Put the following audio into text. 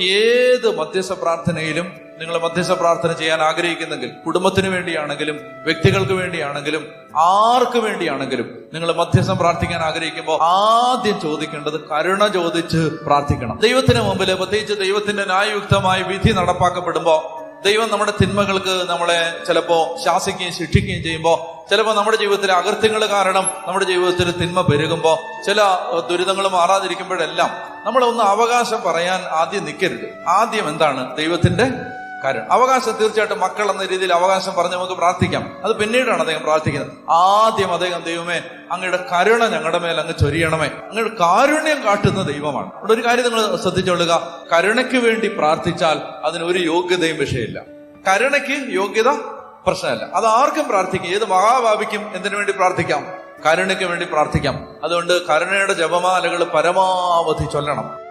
ഏത് മധ്യസ്ഥ പ്രാർത്ഥനയിലും നിങ്ങൾ മധ്യസ്ഥ പ്രാർത്ഥന ചെയ്യാൻ ആഗ്രഹിക്കുന്നെങ്കിൽ, കുടുംബത്തിന് വേണ്ടിയാണെങ്കിലും വ്യക്തികൾക്ക് വേണ്ടിയാണെങ്കിലും ആർക്ക് വേണ്ടിയാണെങ്കിലും നിങ്ങൾ മധ്യസ്ഥം പ്രാർത്ഥിക്കാൻ ആഗ്രഹിക്കുമ്പോൾ ആദ്യം ചോദിക്കേണ്ടത് കരുണ ചോദിച്ച് പ്രാർത്ഥിക്കണം. ദൈവത്തിന് മുമ്പിൽ, പ്രത്യേകിച്ച് ദൈവത്തിന്റെ ന്യായയുക്തമായ വിധി നടപ്പാക്കപ്പെടുമ്പോ ദൈവം നമ്മുടെ തിന്മകൾക്ക് നമ്മളെ ചിലപ്പോ ശാസിക്കുകയും ശിക്ഷിക്കുകയും ചെയ്യുമ്പോൾ, ചിലപ്പോൾ നമ്മുടെ ജീവിതത്തിലെ അകൃത്യങ്ങൾ കാരണം നമ്മുടെ ജീവിതത്തിൽ തിന്മ പെരുകുമ്പോൾ, ചില ദുരിതങ്ങൾ മാറാതിരിക്കുമ്പോഴെല്ലാം നമ്മളൊന്ന് അവകാശം പറയാൻ ആദ്യം നിൽക്കരുത്. ആദ്യം എന്താണ്? ദൈവത്തിന്റെ കരുണ. അവകാശം തീർച്ചയായിട്ടും മക്കൾ എന്ന രീതിയിൽ അവകാശം പറഞ്ഞ് നമുക്ക് പ്രാർത്ഥിക്കാം. അത് പിന്നീടാണ് അദ്ദേഹം പ്രാർത്ഥിക്കുന്നത്. ആദ്യം അദ്ദേഹം, ദൈവമേ അങ്ങയുടെ കരുണ ഞങ്ങളുടെ മേൽ അങ്ങ് ചൊരിയണമേ, അങ്ങയുടെ കാരുണ്യം കാട്ടുന്ന ദൈവമാണ്. അവിടെ ഒരു കാര്യം നിങ്ങൾ ശ്രദ്ധിച്ചോളുക, കരുണയ്ക്ക് വേണ്ടി പ്രാർത്ഥിച്ചാൽ അതിനൊരു യോഗ്യതയും വിഷയമില്ല. കരുണയ്ക്ക് യോഗ്യത പ്രശ്നമല്ല. അത് ആർക്കും പ്രാർത്ഥിക്കും. ഏത് മഹാഭാവിക്കും എന്തിനു വേണ്ടി പ്രാർത്ഥിക്കാം? കരുണയ്ക്ക് വേണ്ടി പ്രാർത്ഥിക്കാം. അതുകൊണ്ട് കരുണയുടെ ജപമാലകൾ പരമാവധി ചൊല്ലണം.